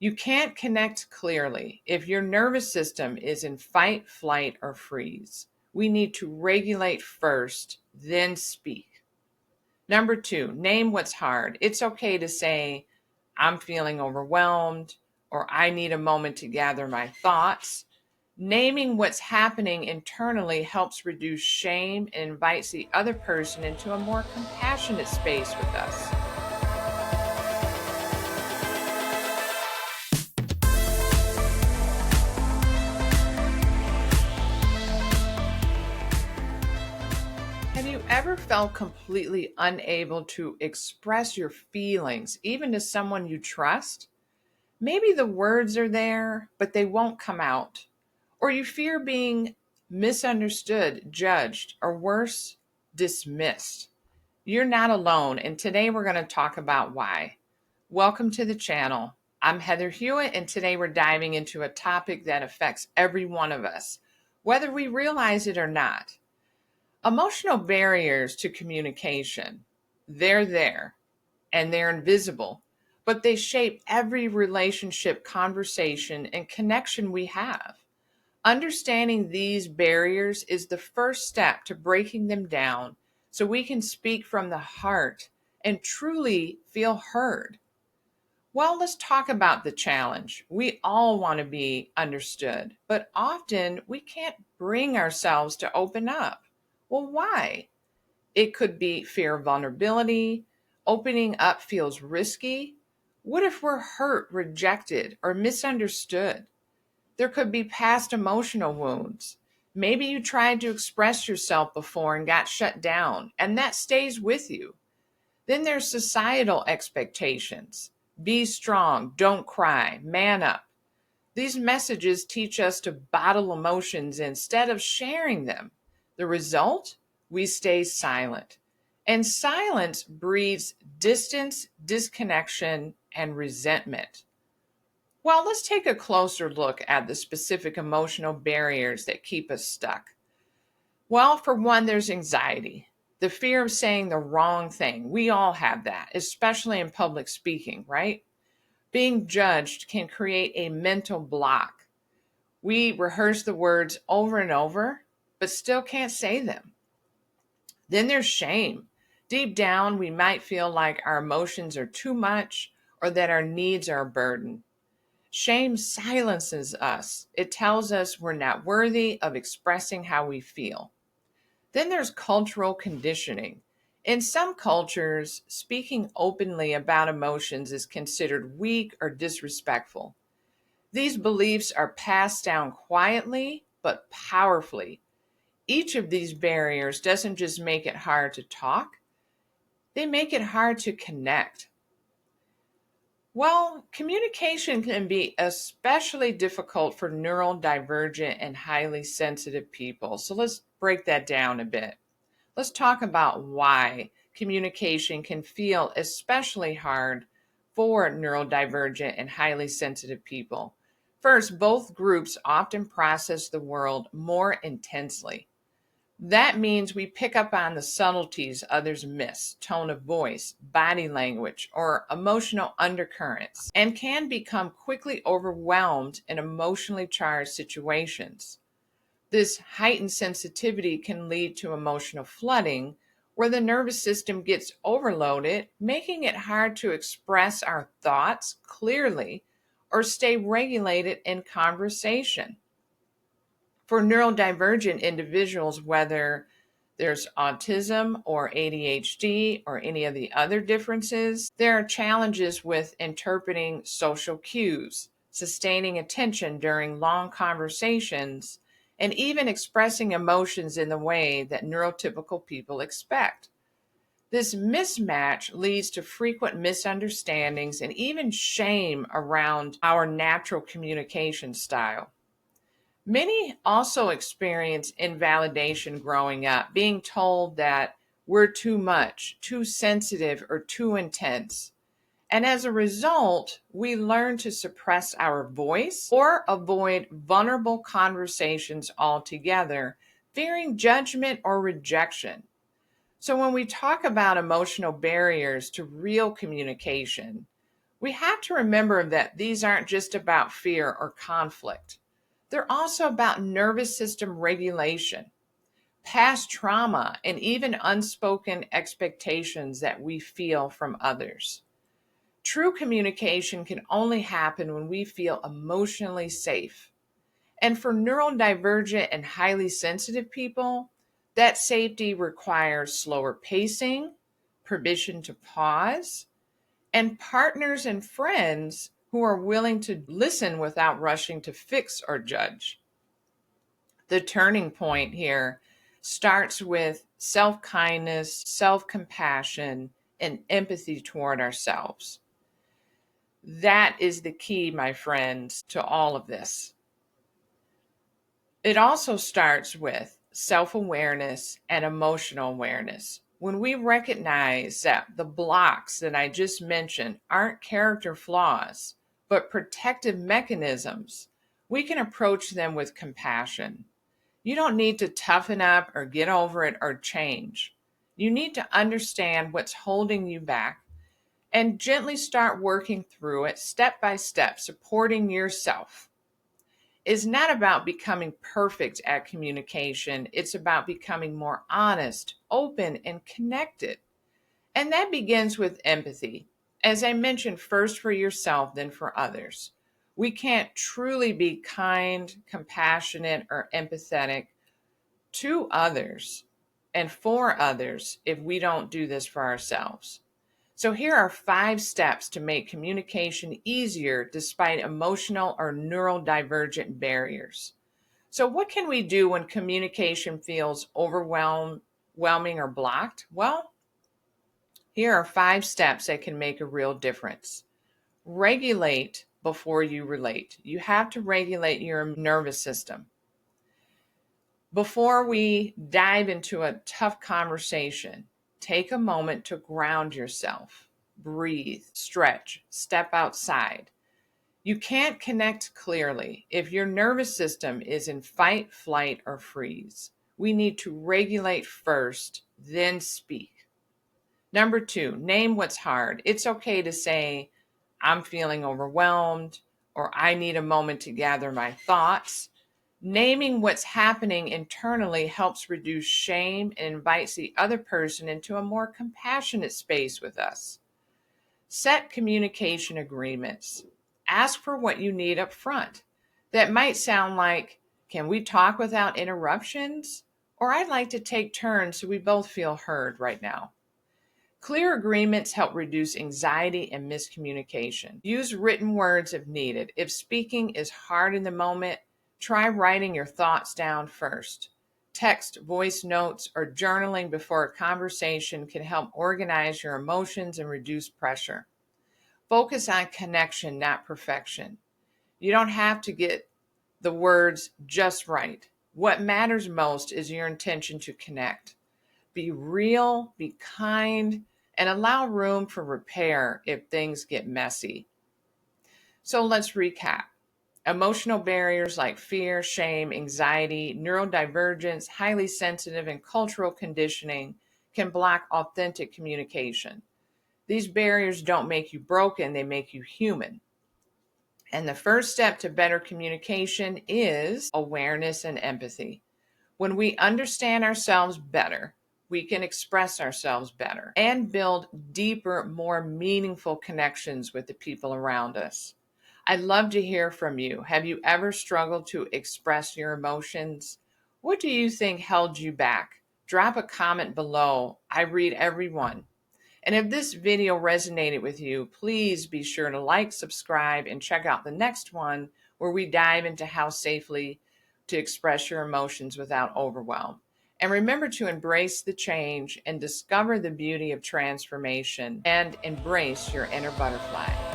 You can't connect clearly if your nervous system is in fight, flight, or freeze. We need to regulate first, then speak. Number two, name what's hard. It's okay to say, I'm feeling overwhelmed, or I need a moment to gather my thoughts. Naming what's happening internally helps reduce shame and invites the other person into a more compassionate space with us. Have you ever felt completely unable to express your feelings, even to someone you trust? Maybe the words are there, but they won't come out. Or you fear being misunderstood, judged, or worse, dismissed. You're not alone, and today we're going to talk about why. Welcome to the channel. I'm Heather Hewitt, and today we're diving into a topic that affects every one of us, whether we realize it or not. Emotional barriers to communication. They're there, and they're invisible, but they shape every relationship, conversation, and connection we have. Understanding these barriers is the first step to breaking them down so we can speak from the heart and truly feel heard. Well, let's talk about the challenge. We all want to be understood, but often we can't bring ourselves to open up. Well, why? It could be fear of vulnerability. Opening up feels risky. What if we're hurt, rejected, or misunderstood? There could be past emotional wounds. Maybe you tried to express yourself before and got shut down, and that stays with you. Then there's societal expectations. Be strong, don't cry, man up. These messages teach us to bottle emotions instead of sharing them. The result? We stay silent. And silence breeds distance, disconnection, and resentment. Well, let's take a closer look at the specific emotional barriers that keep us stuck. Well, for one, there's anxiety, the fear of saying the wrong thing. We all have that, especially in public speaking, right? Being judged can create a mental block. We rehearse the words over and over, but still can't say them. Then there's shame. Deep down, we might feel like our emotions are too much or that our needs are a burden. Shame silences us. It tells us we're not worthy of expressing how we feel. Then there's cultural conditioning. In some cultures, speaking openly about emotions is considered weak or disrespectful. These beliefs are passed down quietly but powerfully. Each of these barriers doesn't just make it hard to talk, they make it hard to connect. Well, communication can be especially difficult for neurodivergent and highly sensitive people. So let's break that down a bit. Let's talk about why communication can feel especially hard for neurodivergent and highly sensitive people. First, both groups often process the world more intensely. That means we pick up on the subtleties others miss, tone of voice, body language, or emotional undercurrents, and can become quickly overwhelmed in emotionally charged situations. This heightened sensitivity can lead to emotional flooding, where the nervous system gets overloaded, making it hard to express our thoughts clearly or stay regulated in conversation. For neurodivergent individuals, whether there's autism or ADHD or any of the other differences, there are challenges with interpreting social cues, sustaining attention during long conversations, and even expressing emotions in the way that neurotypical people expect. This mismatch leads to frequent misunderstandings and even shame around our natural communication style. Many also experience invalidation growing up, being told that we're too much, too sensitive, or too intense. And as a result, we learn to suppress our voice or avoid vulnerable conversations altogether, fearing judgment or rejection. So when we talk about emotional barriers to real communication, We have to remember that these aren't just about fear or conflict. They're also about nervous system regulation, past trauma, and even unspoken expectations that we feel from others. True communication can only happen when we feel emotionally safe. And for neurodivergent and highly sensitive people, that safety requires slower pacing, permission to pause, and partners and friends who are willing to listen without rushing to fix or judge. The turning point here starts with self kindness, self compassion, and empathy toward ourselves. That is the key, my friends, to all of this. It also starts with self awareness and emotional awareness. When we recognize that the blocks that I just mentioned aren't character flaws, but protective mechanisms, we can approach them with compassion. You don't need to toughen up or get over it or change. You need to understand what's holding you back and gently start working through it step by step, supporting yourself. It's not about becoming perfect at communication. It's about becoming more honest, open, and connected. And that begins with empathy. As I mentioned, first for yourself, then for others. We can't truly be kind, compassionate, or empathetic to others and for others if we don't do this for ourselves. So, here are 5 steps to make communication easier despite emotional or neurodivergent barriers. So, what can we do when communication feels overwhelming or blocked? Well, here are 5 steps that can make a real difference. Regulate before you relate. You have to regulate your nervous system. Before we dive into a tough conversation, take a moment to ground yourself. Breathe, stretch, step outside. You can't connect clearly if your nervous system is in fight, flight, or freeze. We need to regulate first, then speak. Number 2, name what's hard. It's okay to say, I'm feeling overwhelmed, or I need a moment to gather my thoughts. Naming what's happening internally helps reduce shame and invites the other person into a more compassionate space with us. Set communication agreements. Ask for what you need up front. That might sound like, can we talk without interruptions? Or I'd like to take turns so we both feel heard right now. Clear agreements help reduce anxiety and miscommunication. Use written words if needed. If speaking is hard in the moment, try writing your thoughts down first. Text, voice notes, or journaling before a conversation can help organize your emotions and reduce pressure. Focus on connection, not perfection. You don't have to get the words just right. What matters most is your intention to connect. Be real, be kind, and allow room for repair if things get messy. So let's recap. Emotional barriers like fear, shame, anxiety, neurodivergence, highly sensitive, and cultural conditioning can block authentic communication. These barriers don't make you broken, they make you human. And the first step to better communication is awareness and empathy. When we understand ourselves better, we can express ourselves better and build deeper, more meaningful connections with the people around us. I'd love to hear from you. Have you ever struggled to express your emotions? What do you think held you back? Drop a comment below. I read every one. And if this video resonated with you, please be sure to like, subscribe, and check out the next one where we dive into how safely to express your emotions without overwhelm. And remember to embrace the change and discover the beauty of transformation and embrace your inner butterfly.